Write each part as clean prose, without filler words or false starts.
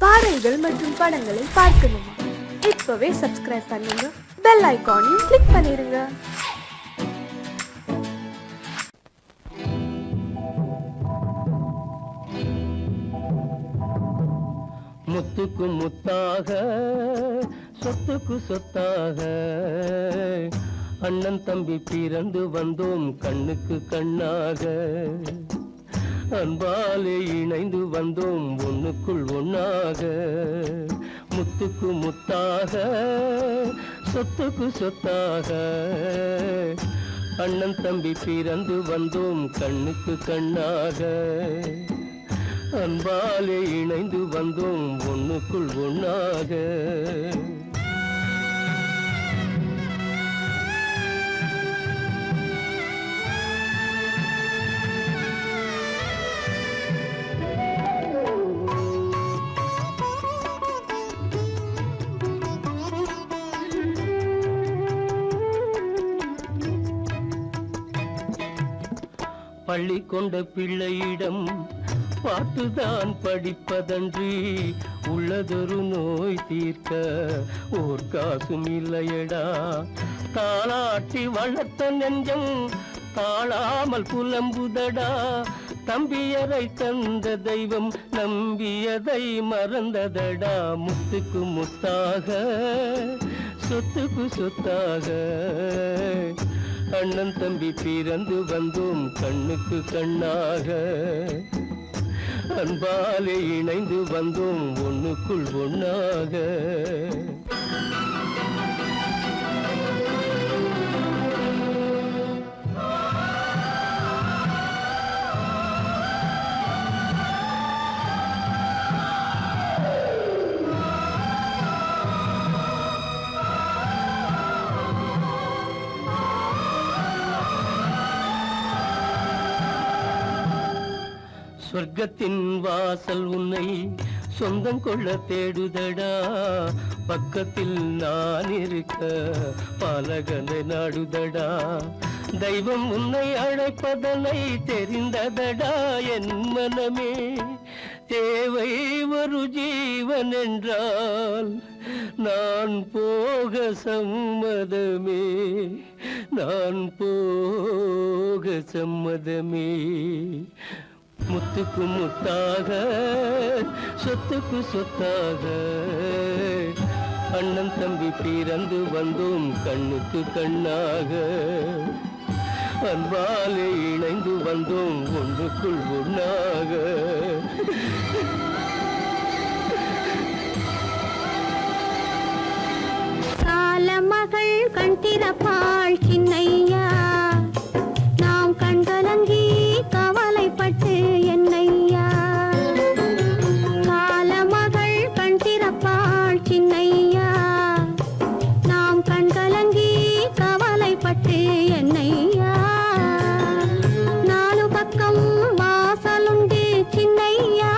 பாடல்கள் மற்றும் படங்களை பார்க்கணுமா? இப்பவே சப்ஸ்கிரைப் பண்ணுங்க, பெல் ஐகானையும் கிளிக் பண்ணிருங்க. முத்துக்கு முத்தாக சொத்துக்கு சொத்தாக அண்ணன் தம்பி பிறந்து வந்தோம் கண்ணுக்கு கண்ணாக. அன்பாலே இணைந்து வந்தோம் ஒண்ணுக்குள் ஒண்ணாக. முத்துக்கு முத்தாக சொத்துக்கு சொத்தாக அண்ணன் தம்பி பிறந்து வந்தோம் கண்ணுக்கு கண்ணாக. அன்பாலே இணைந்து வந்தோம் ஒண்ணுக்குள் ஒண்ணாக. பள்ளி கொண்ட பிள்ளையிடம் பார்த்துதான் படிப்பதன்றி உள்ளதொரு நோய் தீர்க்க ஓர் காசும் இல்லையடா. தாளாட்டி வளர்த்த நெஞ்சம் தாழாமல் புலம்புதடா. தம்பியரை தந்த தெய்வம் நம்பியதை மறந்ததடா. முத்துக்கு முத்தாக சொத்துக்கு சொத்தாக அண்ணன் தம்பி பிறந்து வந்தோம் கண்ணுக்கு கண்ணாக. அன்பாலே இணைந்து வந்தோம் ஒண்ணுக்குள் ஒண்ணாக. சொர்க்கத்தின் வாசல் உன்னை சொந்தம் கொள்ள தேடுதடா. பக்கத்தில் நான் இருக்க பாலகனை நாடுதடா. தெய்வம் உன்னை அழைப்பதனை தெரிந்ததடா என் மனமே. தேவை ஒரு ஜீவன் என்றால் நான் போக சம்மதமே. நான் போக சம்மதமே. முத்துக்கு முத்தாக சொத்துக்கு சொத்தாக அண்ணன் தம்பி பிறந்து வந்தோம் கண்ணுக்கு கண்ணாக. அன்பாலே இணைந்து வந்தோம் ஒன்றுக்குள் ஒண்ணாக. காலமகள் கண் திறப்பாள் சின்னையா, நாம் கண்கலங்கி கவலைப்பட்டு என்னையா. காலமகள் கண் திறப்பாள் சின்னையா, நாம் கண்கலங்கி கவலைப்பட்டு என்னையா. நாலு பக்கம் வாசலுண்டு சின்னையா,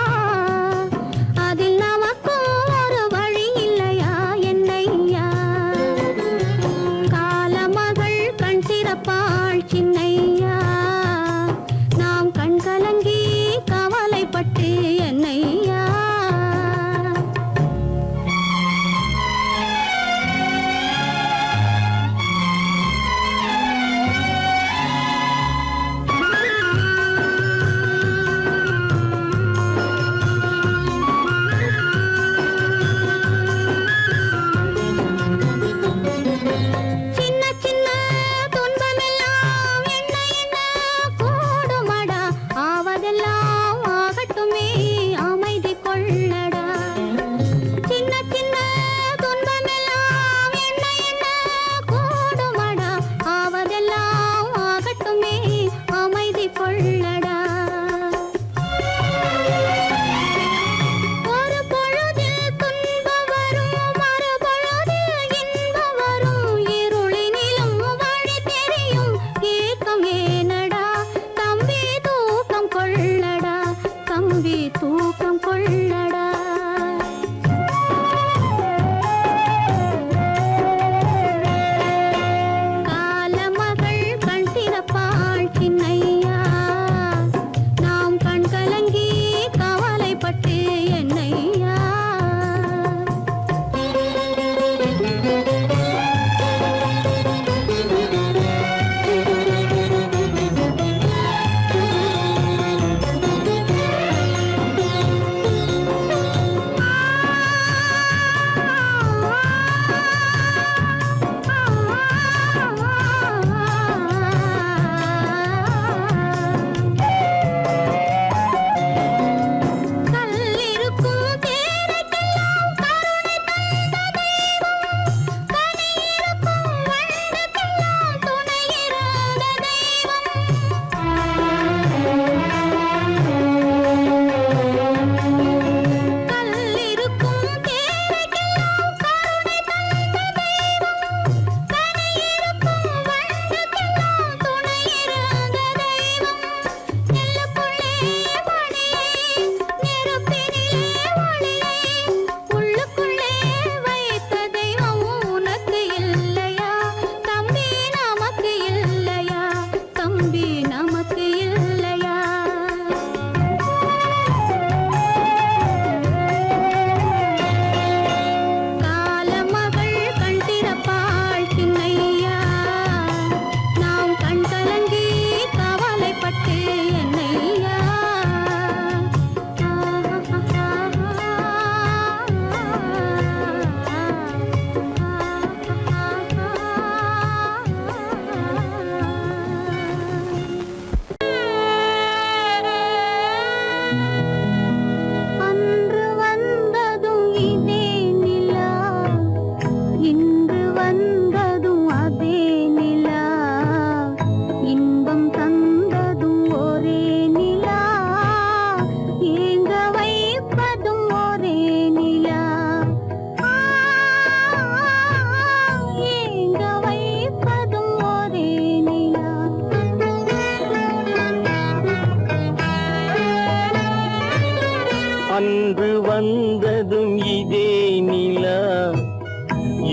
வந்ததும் இதே நிலா,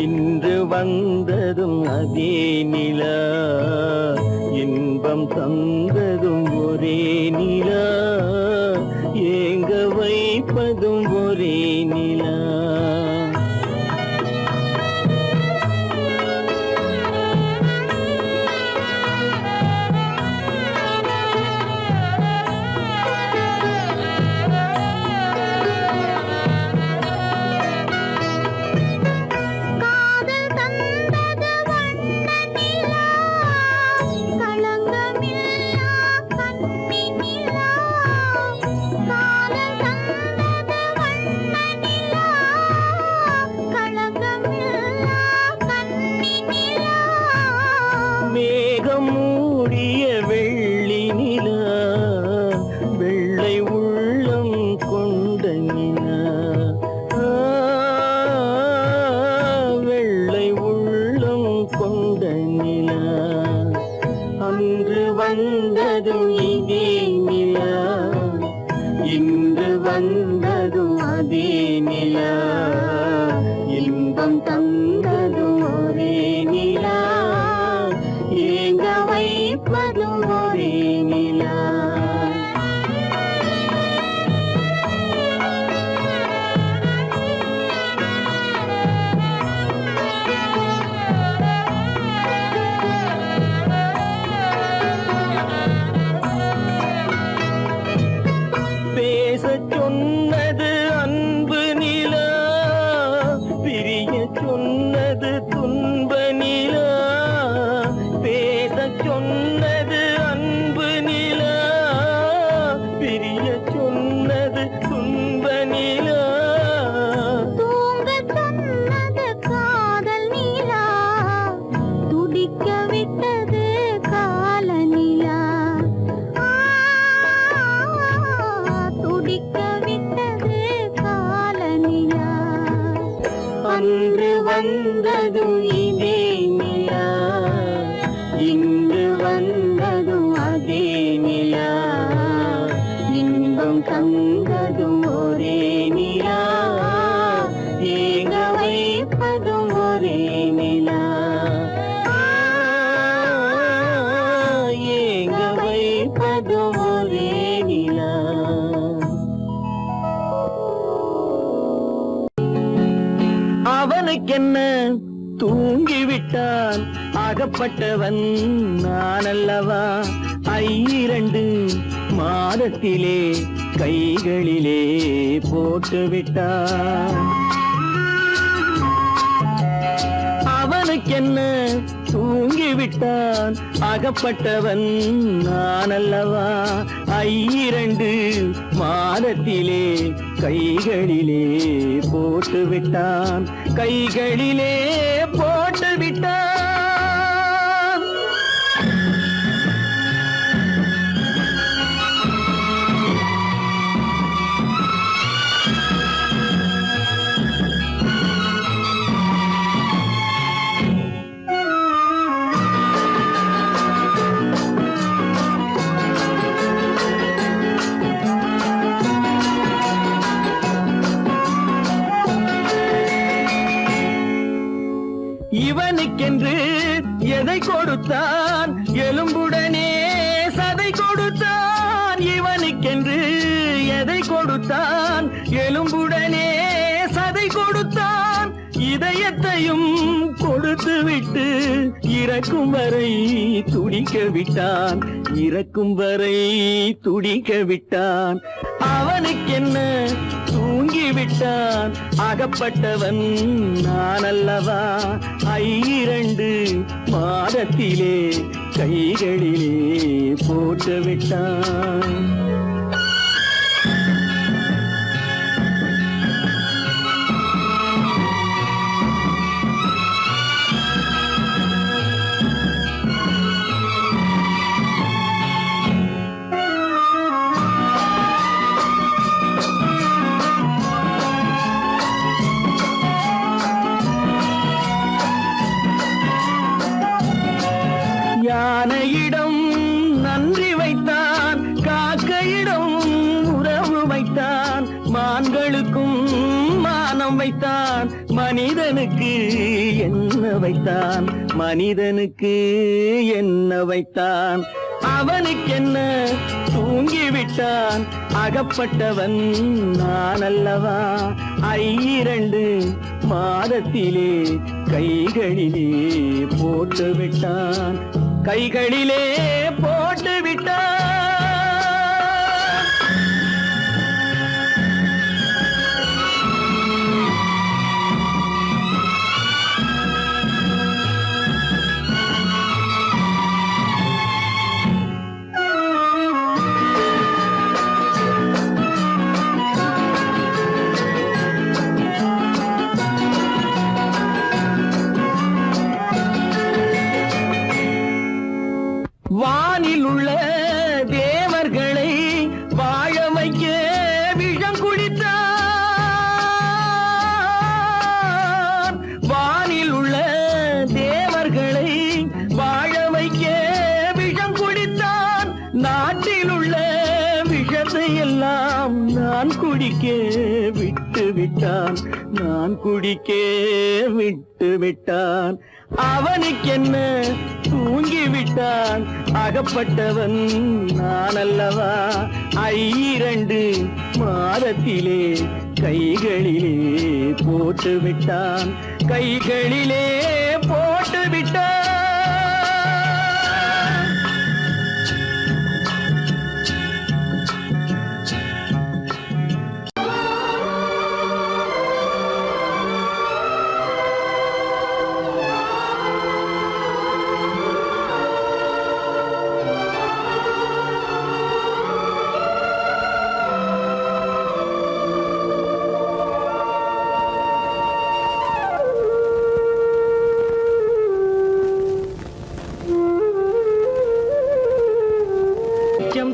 இன்று வந்ததும் அதே நிலா, இன்பம் தந்ததும் ஒரே நிலா, ஏங்க வைப்பதும் ஒரே நிலா. காதல் தந்தது வண்ண நிலா, களங்கமில்லா கன்னி நிலா. காதல் தந்தது வண்ண நிலா, களங்கமில்லா கன்னி நிலா. மேகம் மூடிய வெள்ளி நிலா, வெள்ளை உள்ளம் கொண்ட நிலா, வெள்ளை உள்ளம் கொண்ட நிலா. அன்று வந்ததும் இதே நிலா, இன்று வந்ததும் அதே நிலா, இன்பம் தந்ததும் ஒரே நிலா, ஏங்க வைப்பதும் ஒரே நிலா. பேசச் சொன்னது அன்பு நிலா, பிரிய சொன்னது துன்ப நிலா. பேசச் சொன்னது அன்பு நிலா, பிரிய சொன்னது துன்ப நிலா. தூங்கச் சொன்னது காதல் நிலா, துடிக்க விட்டது கால நிலா. துடிக்க விட்டது கால நிலா. அன்று வந்ததும் இதே நிலா, இன்று வந்ததும் அதே நிலா, இன்பம் தந்ததும் ஒரே நிலா, ஏங்க வைப்பதும் ஒரே நிலா, ஏங்க வைப்பதும் ஒரே நிலா. அவனுக்கென்ன தூங்கிவிட்டான், அகப்பட்டவன் நான் அல்லவா. 2 மாதத்திலே கைகளிலே போட்டு விட்டான். அவனுக்கென்ன தூங்கிவிட்டான், அகப்பட்டவன் நான் அல்லவா. 2 மாதத்திலே கைகளிலே போட்டு விட்டான், கைகளிலே போட்டு விட்டான். இவனுக்கென்று எதை கொடுத்தான், எலும்புடனே சதை கொடுத்தான். இவனுக்கென்று எதை கொடுத்தான், எலும்புடனே சதை கொடுத்தான். இதயத்தையும் கொடுத்து விட்டு இறக்கும் வரை துடிக்க விட்டான், இறக்கும் வரை துடிக்க விட்டான். அவனுக்கென்ன தூங்கிவிட்டான், அகப்பட்டவன் நான் அல்லவா. 2 மாதத்திலே கைகளிலே போட்டு விட்டான். யானையிடம் நன்றி வைத்தான், காக்கையிடம் வானம் வைத்தான் மனிதனுக்கு என்ன வைத்தான், மனிதனுக்கு என்ன வைத்தான். அவனுக்கென்ன தூங்கிவிட்டான், அகப்பட்டவன் நான் அல்லவா. 2 மாதத்திலே கைகளிலே போட்டு விட்டான், கைகளிலே போட்டு விட்டான். வானில் உள்ள தேவர்களை வாழ வைக்க விஷம் குடித்தான். வானில் உள்ள தேவர்களை வாழ வைக்க விஷம் குடித்தான். நாட்டில் உள்ள விஷத்தை எல்லாம் நான் குடிக்க விட்டு விட்டான், நான் குடிக்க விட்டு விட்டான். அவனுக்கென்ன தூங்கிவிட்டான், அகப்பட்டவன் நான் அல்லவா. 2 மாதத்திலே கைகளிலே போட்டு விட்டான், கைகளிலே போட்டு விட்டான்.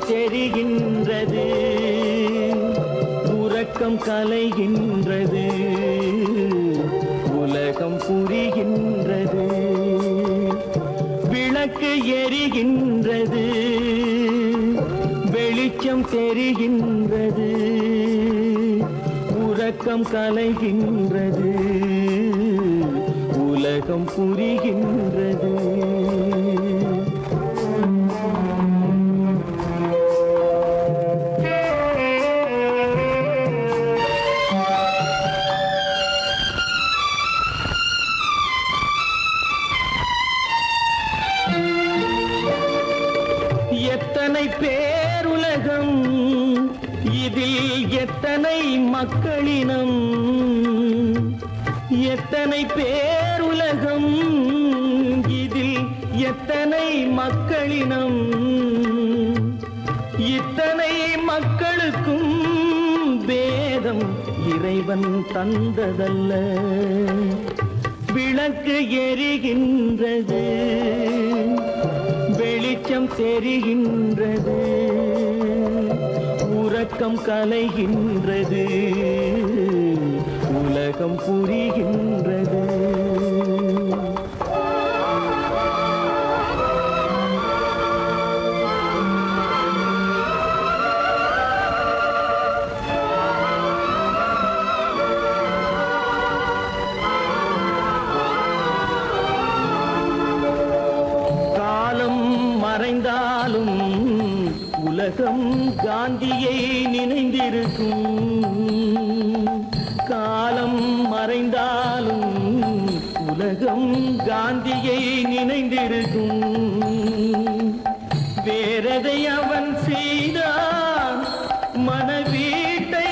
தெரிகின்றது, உறக்கம் கலைகின்றது, உலகம் புரிகின்றது. விளக்கு எரிகின்றது, வெளிச்சம் தெரிகின்றது, உறக்கம் கலைகின்றது, உலகம் புரிகின்றது. எத்தனை பேருலகம், இதில் எத்தனை மக்களினம். எத்தனை பேருலகம், இதில் எத்தனை மக்களினம். இத்தனை மக்களுக்கும் வேதம் இறைவன் தந்ததல்ல. விளக்கு எரிகின்றது, வெளிச்சம் தெரிகின்றது, உறக்கம் கலைகின்றது, உலகம் புரிகின்றது. மறைந்தாலும் உலகம் காந்தியை நினைந்திருக்கும். காலம் மறைந்தாலும் உலகம் காந்தியை நினைந்திருக்கும். வேறெதை அவன் செய்தான், மனவீட்டை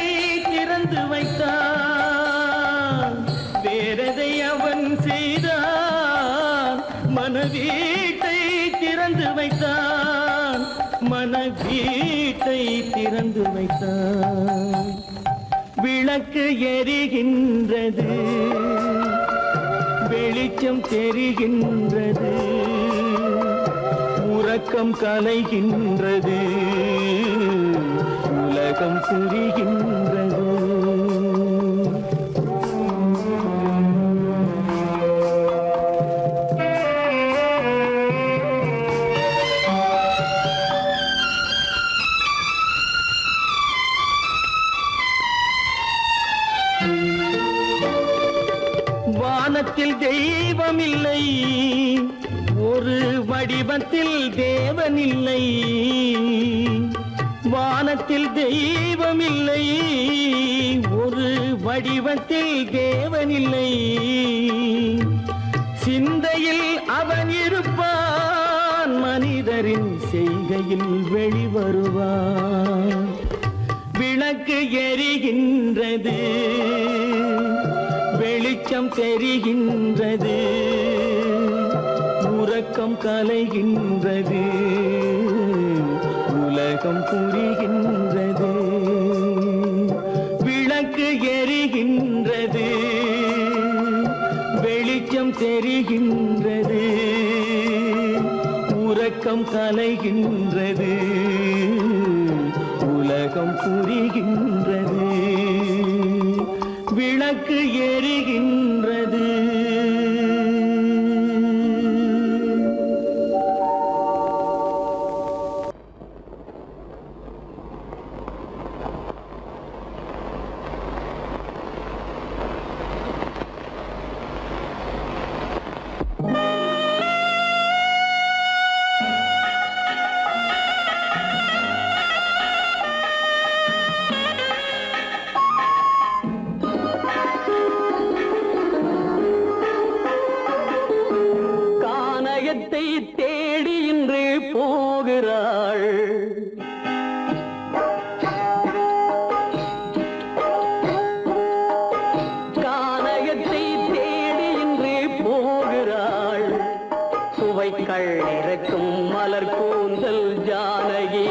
திறந்து வைத்தான். வேறெதை அவன் செய்தான், மனவீட்டை திறந்து வைத்தான், மனவீட்டை திறந்து வைத்தான். விளக்கு எரிகின்றது, வெளிச்சம் தெரிகின்றது, உறக்கம் கலைகின்றது, உலகம் புரிகின்றது. வானத்தில் தெய்வம் இல்லை, ஒரு வடிவத்தில் தேவன் இல்லை. வானத்தில் தெய்வம் இல்லை, ஒரு வடிவத்தில் தேவன் இல்லை. சிந்தையில் அவன் இருப்பான், மனிதரின் செய்கையில் வெளிவருவான். விளக்கு எரிகின்றது, வெளிச்சம் தெரிகின்றது, உறக்கம் கலைகின்றது, உலகம் புரிகின்றது. விளக்கு எரிகின்றது, வெளிச்சம் தெரிகின்றது, உறக்கம் கலைகின்றது, உலகம் புரிகின்றது. விளக்கு எரிகின்றது. தேடி இன்று போகிறாள். கானகத்தை தேடி இன்று போகிறாள். சுவைக்கள் இறக்கும் மலர் கூந்தல் ஜானகி.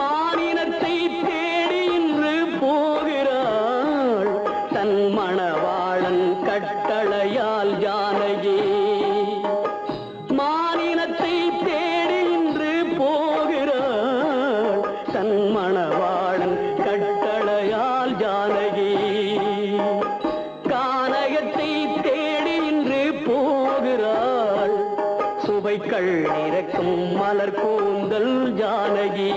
மானினத்தை தேடி இன்று போகிறாள். தன் மணவாளன் கட்டளையால் ஜானகி. மானினத்தை தேடி இன்று போகிறாள். தன் மணவாளன் கட்டளையால் ஜானகி. கானகத்தை தேடி இன்று போகிறாள். சுவைக்கள் இறக்கும் மலர் கூந்தல் ஜானகி.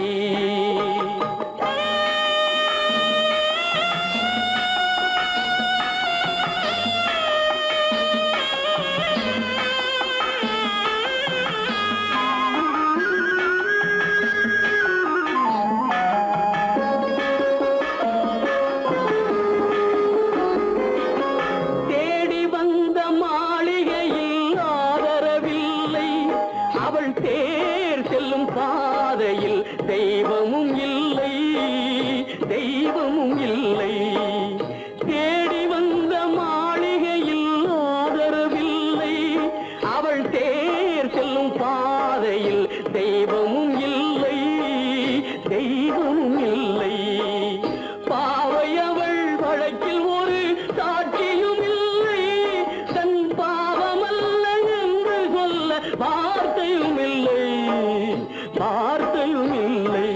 தேர் செல்லும் பாதையில் தெய்வமும் இல்லை, தெய்வமும் இல்லை. தேடி வந்த மாளிகையில் ஆதரவில்லை. அவள் தேர் செல்லும் பாதையில் தெய்வமும் இல்லை, தெய்வமும் இல்லை. பாவை அவள் வழக்கில் ஒரு சாட்சியும் இல்லை. தன் பாவமல்ல என்று சொல்ல வார்த்தையும் இல்லை, வார்த்தையும் இல்லை.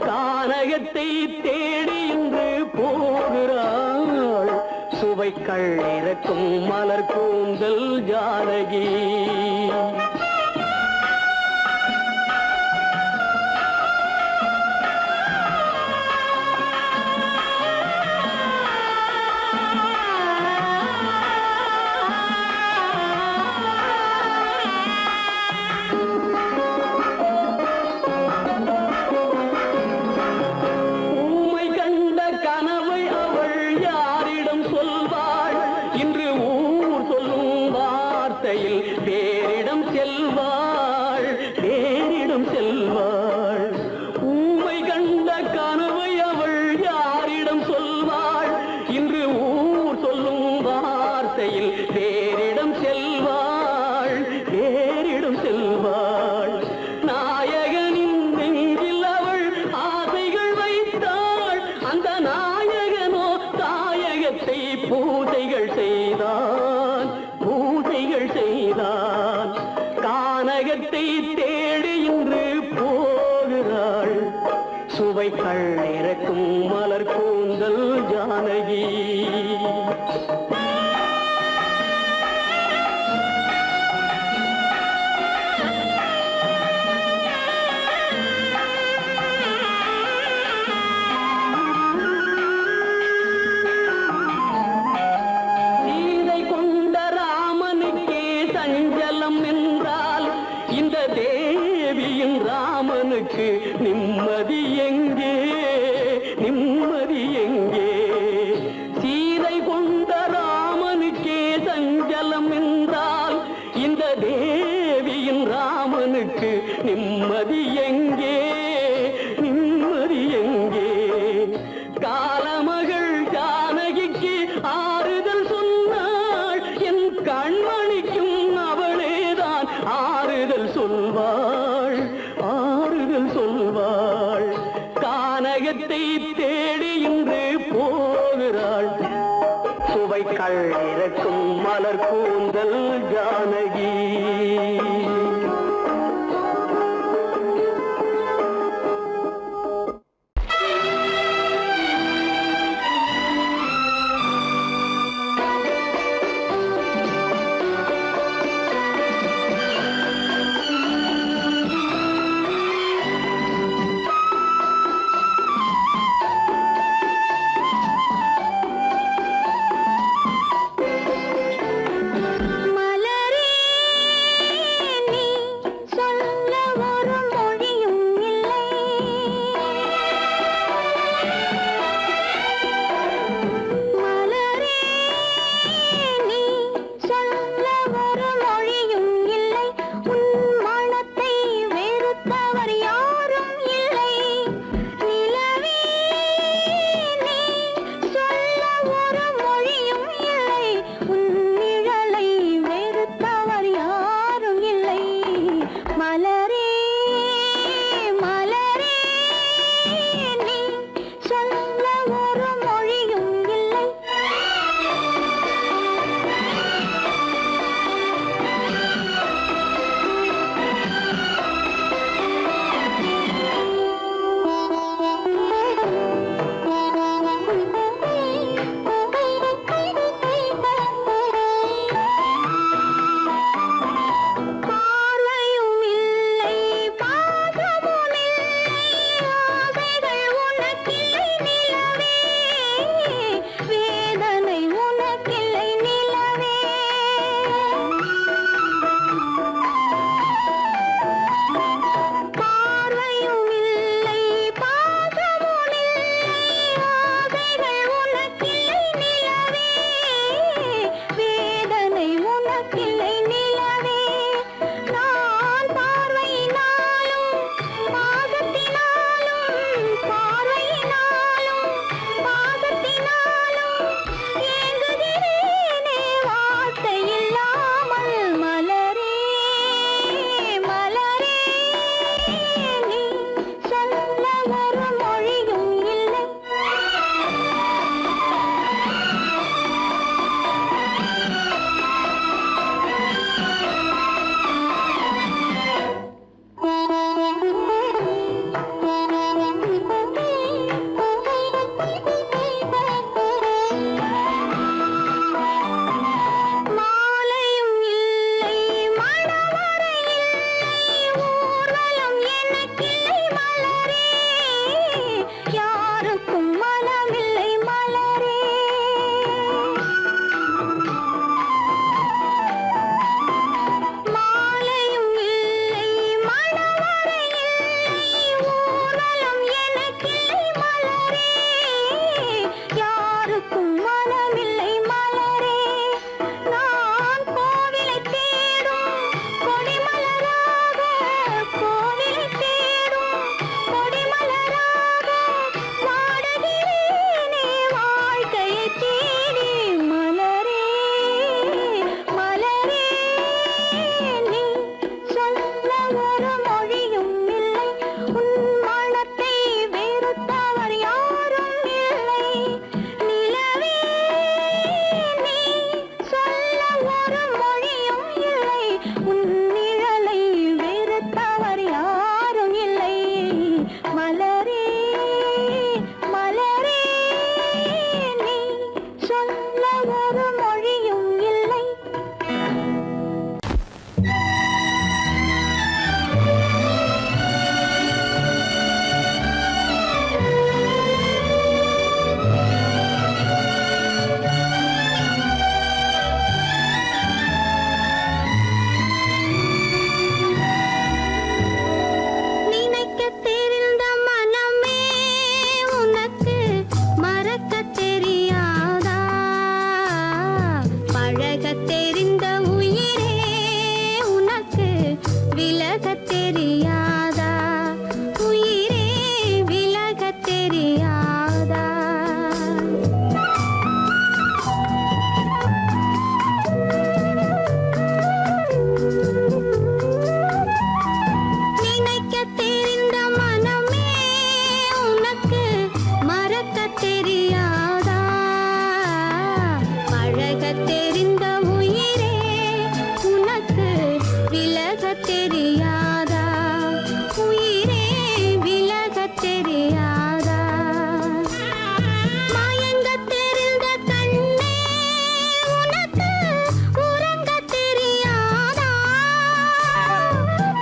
கானகத்தை தேடி இன்று போகிறாள். சுவைக்கள் இறக்கும் மலர் கூந்தல் ஜானகி. வேறிடம் செல்வாள், வேறிடம் செல்வாள். ஊமை கண்ட கனவை அவள் யாரிடம் சொல்வாள்? இன்று ஊர் சொல்லும் வார்த்தையில் வேறிடம் செல்வாள், வேறிடம் செல்வாள். நாயகனின் நெஞ்சில் அவள் ஆசைகள் வைத்தாள். அந்த நாயகனோ தாயகத்தை பூஜைகள் செய்தான், பூஜைகள் செய்தான். கானகத்தை தேடி இன்று போகிறாள். சுவைக்கள் இறக்கும் மலர் கூந்தல் ஜானகி. தேவியின் ராமனுக்கு நிம்மதி எங்கே, நிம்மதி எங்கே? சீதை கொண்ட ராமனுக்கே சஞ்சலம் என்றால் இந்த தேவியின் ராமனுக்கு நிம்மதி எங்கே, நிம்மதி எங்கே? காலமகள் ஜானகிக்கு ஆறுதல் சொன்னாள், என் கண்மணிக்கும் அவளேதான் ஆறுதல் சொல்வாள், ஆறுதல் சொல்வாள். கானகத்தை தேடி இன்று போகிறாள், சுவைக்கள் இறக்கும் மலர் கூந்தல் ஜானகி. பழகத் தெரிந்த உயிரே உனக்கு விலகத் தெரியாதா? உயிரே விலகத் தெரியாதா? மயங்கத் தெரிந்த கண்ணே உனக்கு உறங்கத் தெரியாதா?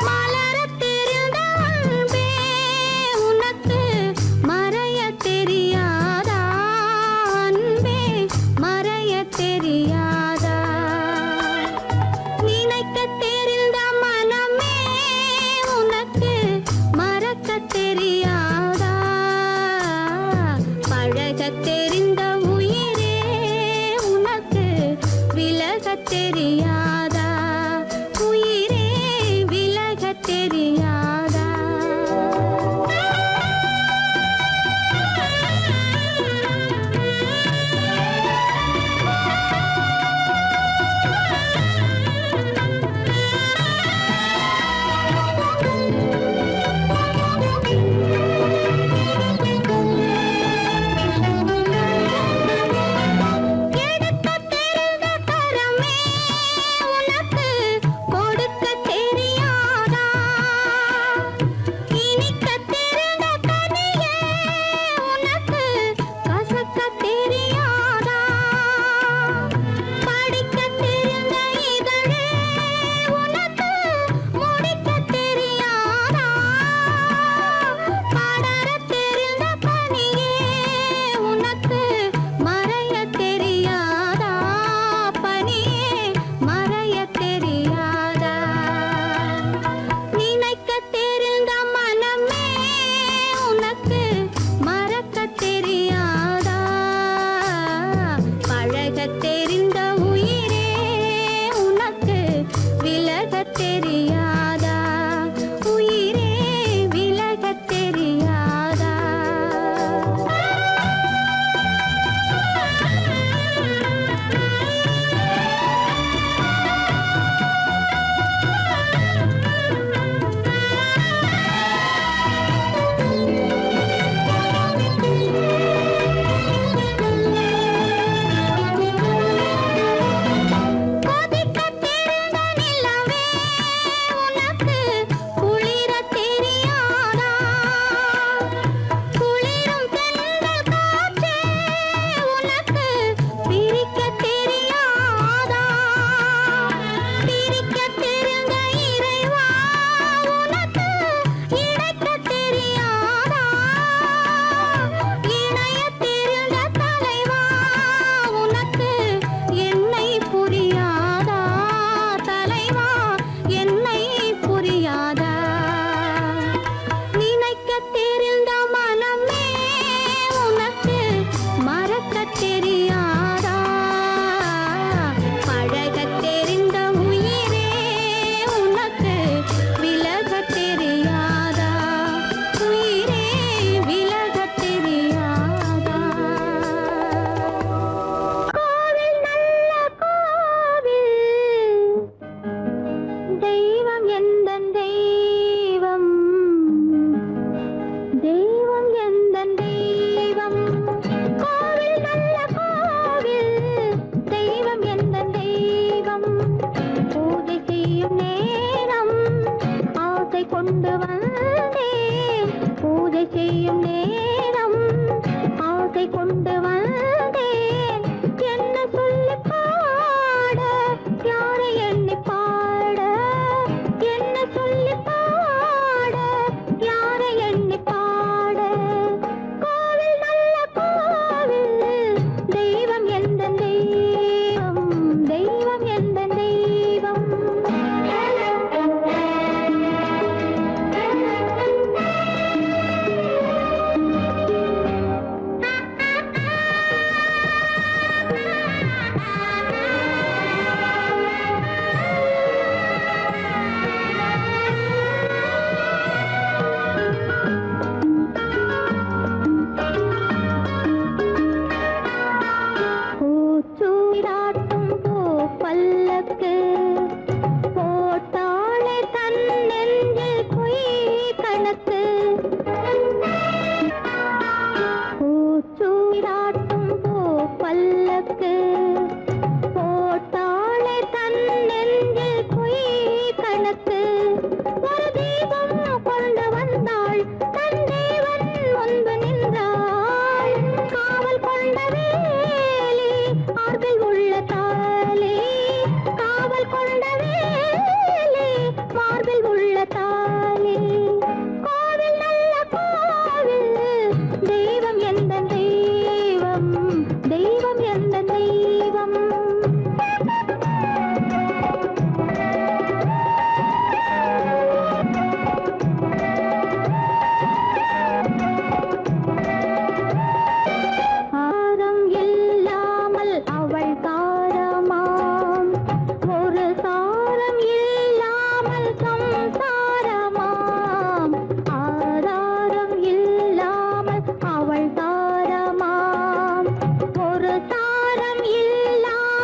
மலரத் தெரிந்த அன்பே உனக்கு மறையத் தெரியாதா? அன்பே மறையத் தெரியாதா? நினைக்கத் தெரிந்த மனமே உனக்கு மறக்கத் தெரியாதா? பழகத் தெரிந்த உயிரே உனக்கு விலகத் தெரியாதா? உயிரே விலகத் தெரியாதா? எடுக்கத் தெரிந்த கரமே உனக்கு கொடுக்கத் தெரியாதா? இனிக்கத் தெரிந்த கனியே உனக்கு கசக்கத் தெரியாதா? படிக்கத் தெரிந்த இதழே உனக்கு முடிக்கத் தெரியாதா? படரத் தெரிந்த பனியே உனக்கு மறையத் தெரியாதா? பனியே மறையத் தெரியாதா? நினைக்கத் தெரிந்த மனமே உனக்கு மறக்கத் தெரியாதா? பழகத் தெரிந்த உயிரே உனக்கு விலகத் தெரியாதா? உயிரே விலகத் தெரியாதா? கொதிக்கத் தெரிந்த நிலவே உனக்கு குளிரத் தெரியாதா? குளிரும் தென்றல் காற்றே உனக்கு பிரிக்கத் தெரியாதா? பிரிக்கத் தெரிந்த இறைவா உனக்கு இணைக்கத் தெரியாதா? இணையத் தெரிந்த தலைவா உனக்கு என்னை புரியாதா? தலைவா என்னை புரியாதா? நினைக்கத் தெரிந்த மனமே உனக்கு மறக்கத் தெரியாதா? பழகத் தெரிந்த உயிரே உனக்கு விலகத் தெரியாதா? உயிரே விலகத் தெரியாதா? கோவில் நல்ல கோவில் தெய்வம் எந்தன் தெய்வம் தெய்வம் எந்தன் தெய்வம் கோவில் நல்ல கோவில் தெய்வம் எந்தன் தெய்வம் பூஜை செய்யும் நேரம் ஆசை கொண்டு வந்தேன் பூஜை செய்யும் நேரம் ஆசை கொண்டு வந்தேன் என்ன சொல்லி பாட யாரை எண்ணி பாட என்ன சொல்லி பாட யாரை எண்ணி பாட கோவில் நல்ல கோவில் தெய்வம் எந்த தெய்வம் தெய்வம் எந்த தெய்வம் எந்த தெய்வம் ஆரம் இல்லாமல் அவள் தாரமாம் ஒரு சாரம் இல்லாமல் சம்சாரமாம் ஆதாரம் இல்லாமல் அவள் தாரமாம் ஒரு சாரம் இல்லாமல்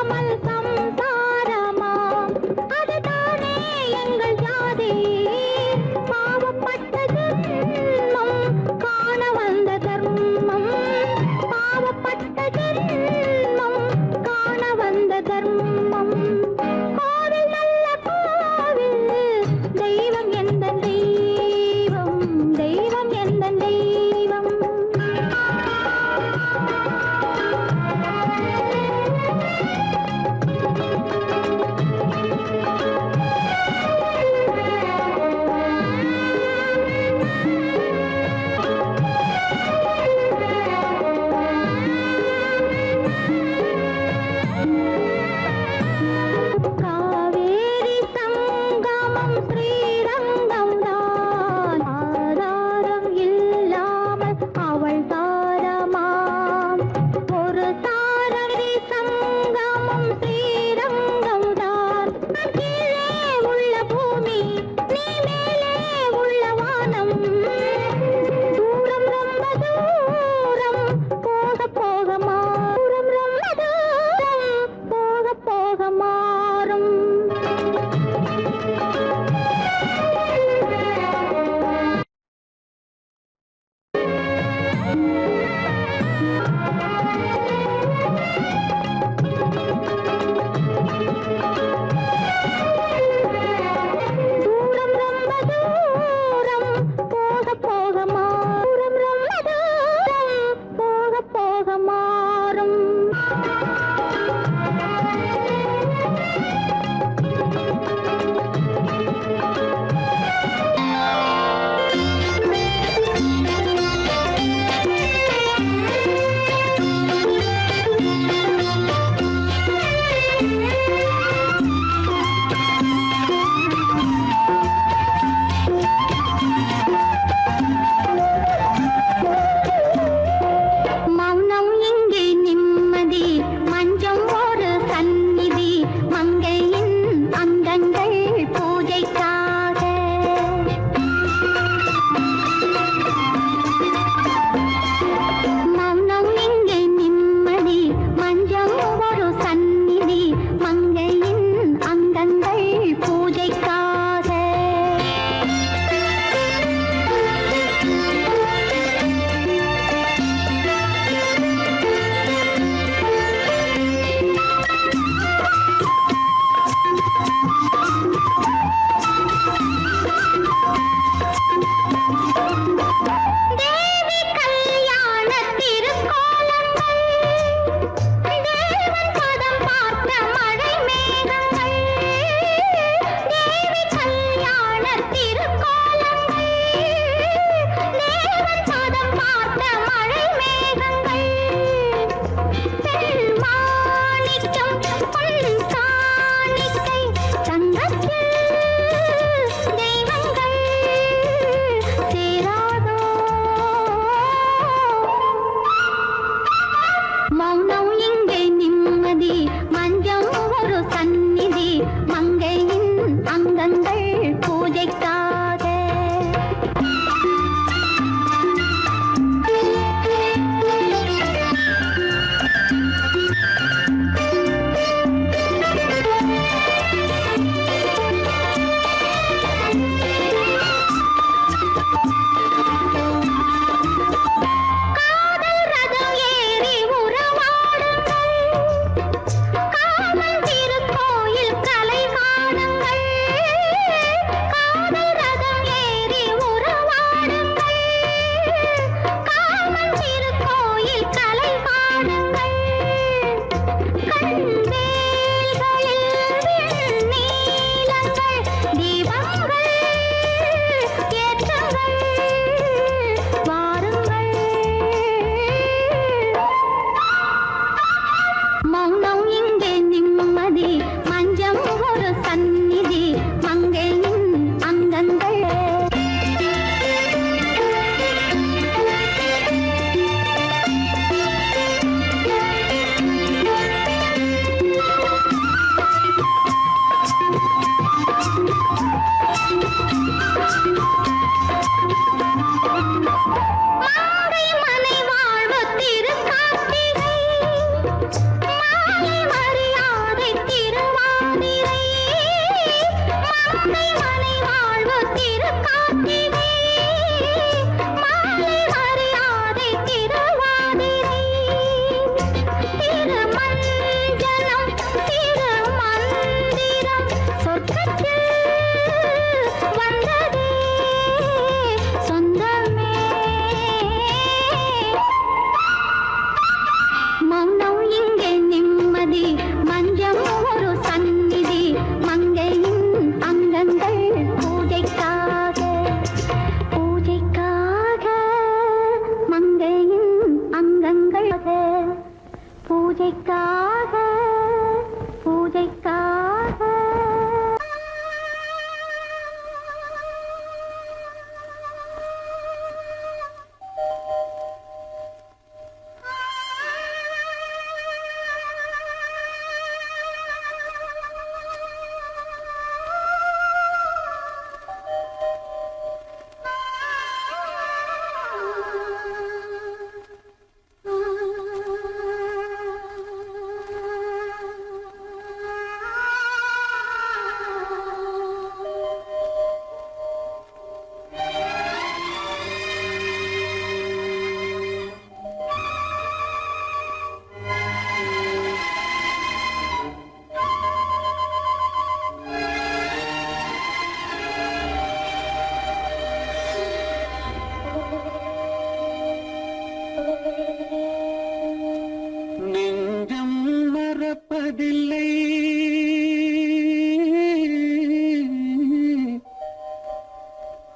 மறப்பதில்லை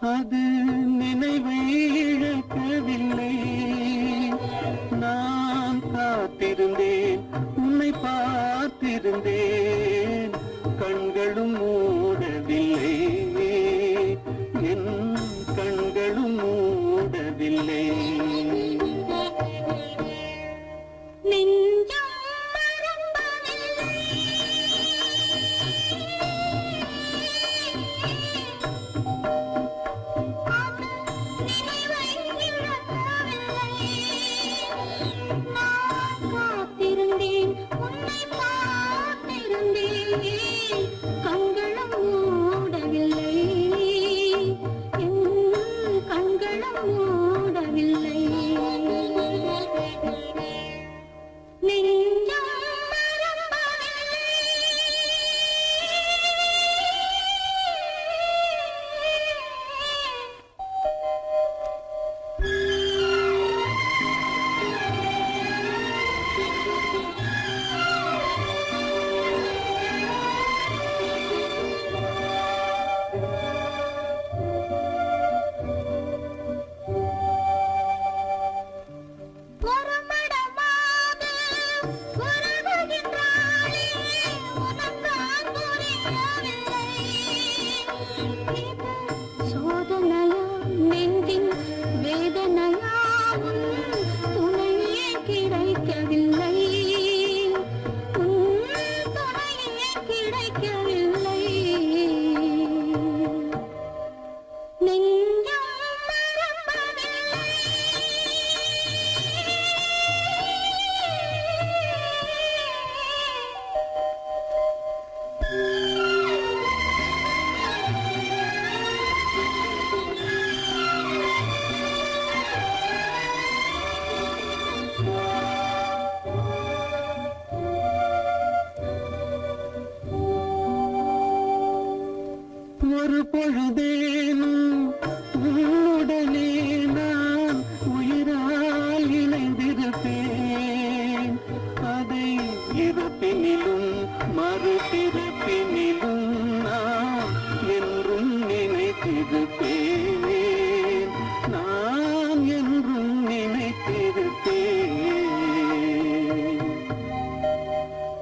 அது நினைவை இழக்கவில்லை நான் காத்திருந்தேன் உன்னை பார்த்திருந்தேன் கண்களும் மூடவில்லை என் கண்களும் மூடவில்லை கண்களும் மூடவில்லை என் கண்களும் மூடவில்லை நெஞ்சம் சோதனையா நெஞ்சின் வேதனையா உன் துணையே கிடைக்கவில்லை உன் துணையே கிடைக்கவில்லை நெஞ்சம் மறப்பதில்லை ஒரு பொழுதேனும் உன்னுடனே நான் உயிரால் இணைந்திருப்பேன் அதை இருப்பினிலும் மறுபிறப்பினிலும் நான் என்றும் நினைத்திருப்பேன் நான் என்றும் நினைத்திருப்பேன்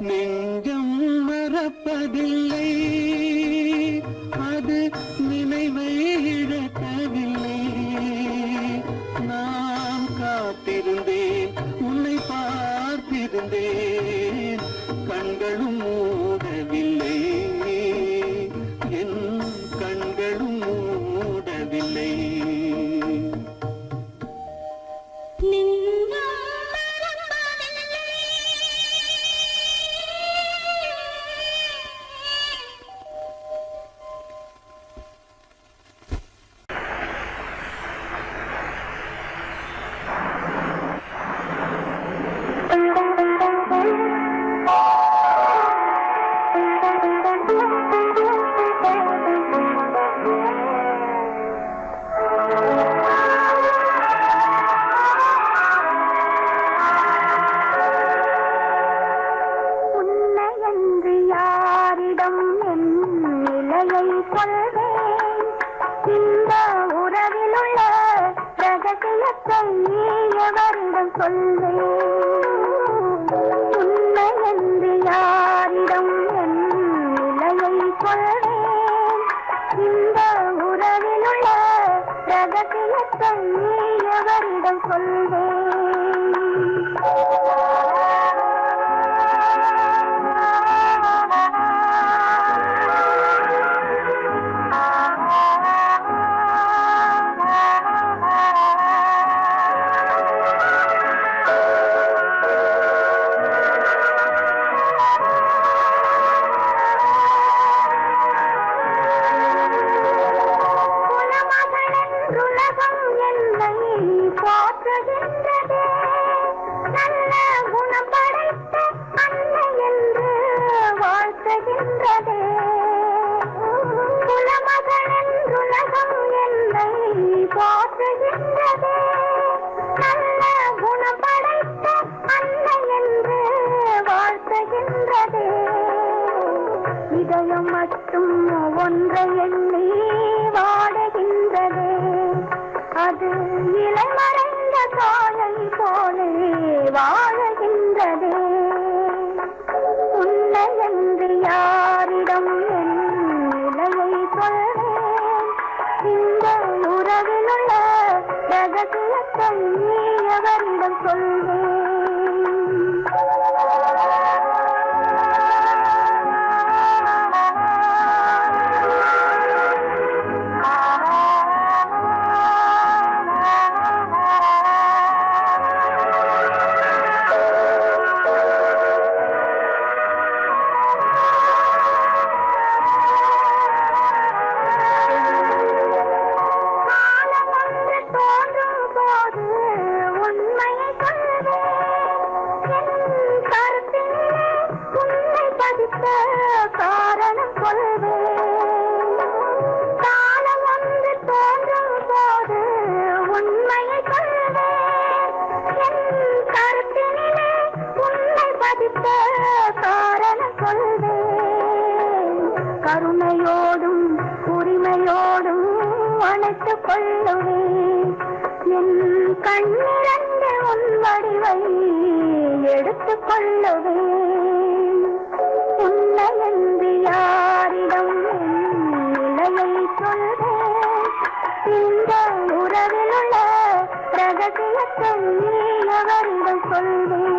நெஞ்சம் மறப்பதில்லை அது நினைவை இழக்கவில்லை நான் காத்திருந்தேன் உன்னை பார்த்திருந்தேன் கண்களும் மூடவில்லை என் கண்களும் மூடவில்லை உன்னையன்று யாரிடம் என் நிலையை சொல்வேன் இந்த உறவிலுள்ள ரகசியத்தை எவரிடம் சொல்வேன் உன்னையன்று யாரிடம் என் நிலையை சொல்வேன் இந்த உறவிலுள்ள ரகசியத்தை எவரிடம் சொல்வேன் உலகம் என்னை போற்றுகின்ற இதயம் மட்டும் ஒன்றை எண்ணி வாடுகின்றதே, அது இளமறைந்த காலை போலே வாழுகின்றதே. உன்னை என்று யாரிடம் என் நிலையை சொல்வேன், இந்த உறவிலுள்ள ரகசியத்தை எவரிடம் சொல்வேன்? காரணம் சொல்வேன். காலம் வந்து தோன்றும் போது உண்மையை சொல்வேன். என் கருத்தினிலே உன்னை பதித்த காரணம் சொல்வேன். கருணையோடும் உரிமையோடும் அணைத்துக் கொள்ளுவேன். என் கண்ணிரண்டு உன் வடிவை எடுத்துக் கொள்ளுவேன். உன்னை என்று யாரிடம் நிலையை சொல்வேன், இந்த உறவிலுள்ள ரகசியத்தை எவரிடம் சொல்வேன்?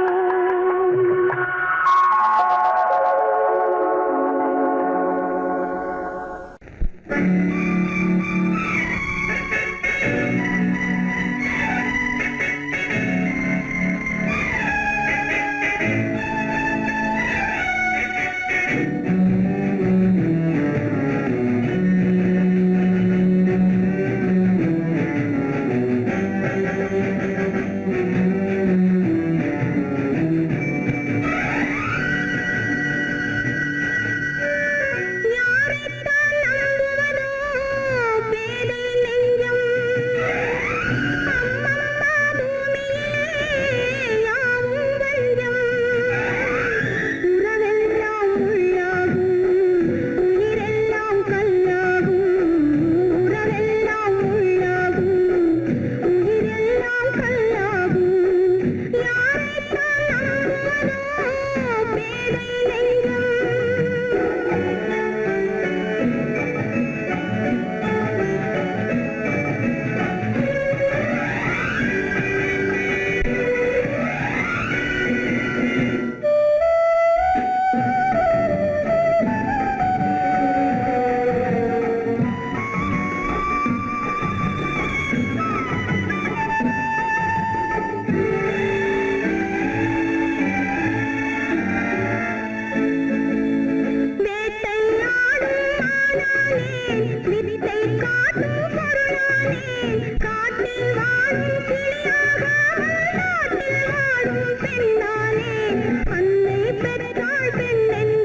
பெண்ணாலே அன்னை பெற்றாள் பெண்ணென்று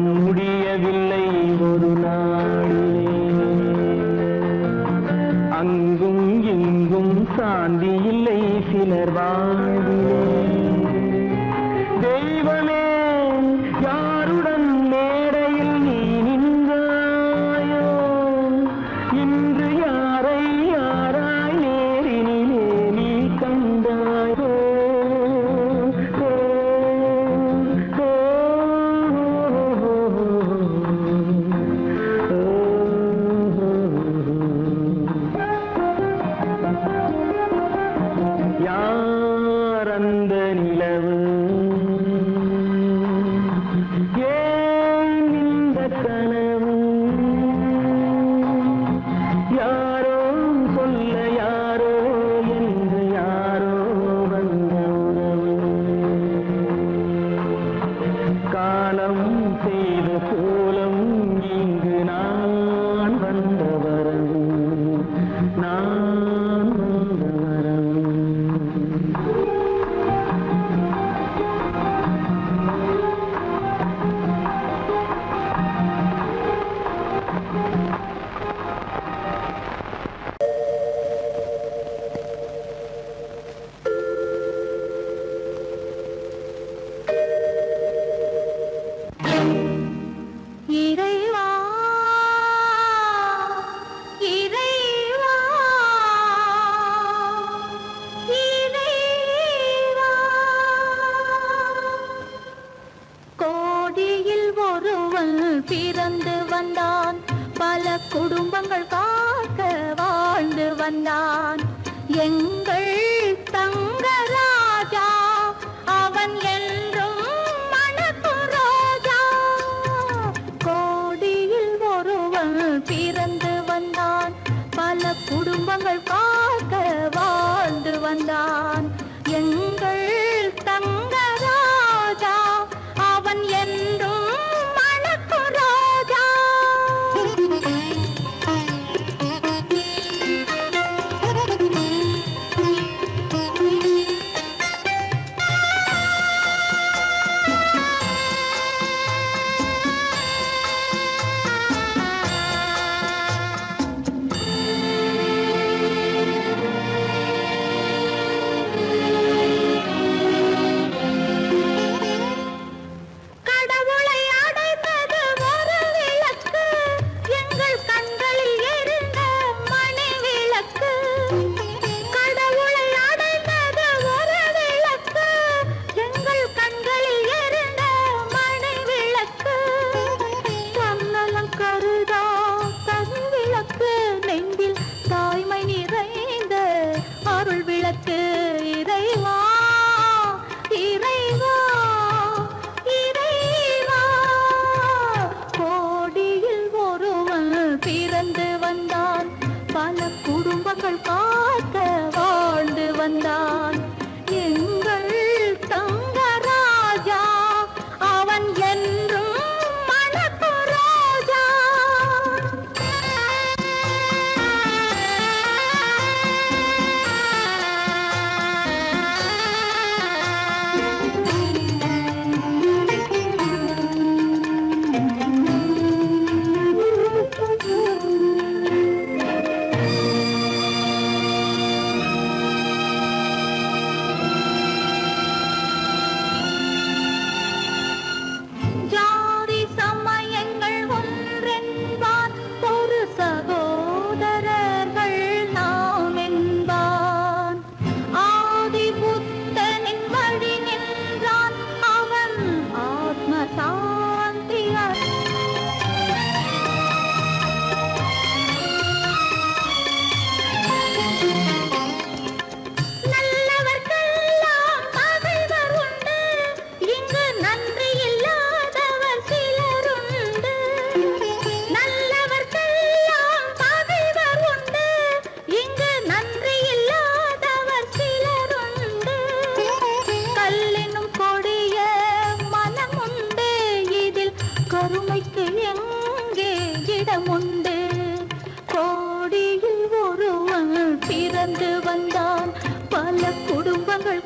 முடியவில்லை ஒரு நாளிலே. அங்கும் இங்கும் சாந்தி இல்லை சிலர் வாழ்விலே. தெய்வமே யாருடன் மேடையில் நீ நின்றாயோ, இன்று யாரை யாராய் நேரினிலே நீ கண்டாயோ. யார் அந்த நிலவு, ஏன் இந்த கனவு, யாரோ சொல்ல யாரோ என்று யாரோ வந்த உறவு. காலம் செய்த கோலம் இங்கு நான் வந்த வரவு, நான் வந்த வரவு. இறைவா இறைவா இறைவா, கோடியில் ஒருவன் பிறந்து வந்தான், பல குடும்பங்கள் காக்க வாழ்ந்து வந்தான். எங்கள் தங்கராஜா அவன் என்றும் மணக்கும் ரோஜா. கோடியில் ஒருவன் பிறந்து வந்தான், பல குடும்பங்கள் காக்க வாழ்ந்து வந்தான். எங்கள் தங்கராஜா அவன் என்றும் மணக்கும் ரோஜா. கடவுளை அடைந்தது ஒரு விளக்கு, எங்கள் கண்களில் எரிந்த மணி விளக்கு. கடவுளை அடைந்தது ஒரு விளக்கு, எங்கள் கண்களில் எரிந்த மணி விளக்கு. தன்னலம் கருதா தன் விளக்கு, நெஞ்சில் தாய்மை நிறைந்த அருள் விளக்கு. இறைவா இறைவா இறைவா, கோடியில் ஒருவன் பிறந்து வந்தான், பல குடும்பங்கள் காக்க வாழ்ந்து வந்தான். எங்கள் தங்கராஜா அவன் என்றும் மணக்கும் ரோஜா. ஜாதி சமயங்கள் ஒன்றென்பான், ஒரு சகோதரர்கள் நாம் என்பான். ஆதி புத்தனின் வழி நின்றான், அவன் ஆத்ம சாந்தி நல்லவர்க்கெல்லாம் பகைவர் உண்டு, இங்கு நன்றி இல்லாதவர் சிலருண்டு. நல்லவர்க்கெல்லாம் பகைவர் உண்டு, இங்கு நன்றி இல்லாதவர் சிலருண்டு. கல்லினும் கொடிய மனமுண்டு, இதில் கருமைக்கு எங்கே இடமுண்டு. கோடியில் ஒருவன் பிறந்து வந்தான், பல குடும்பங்கள்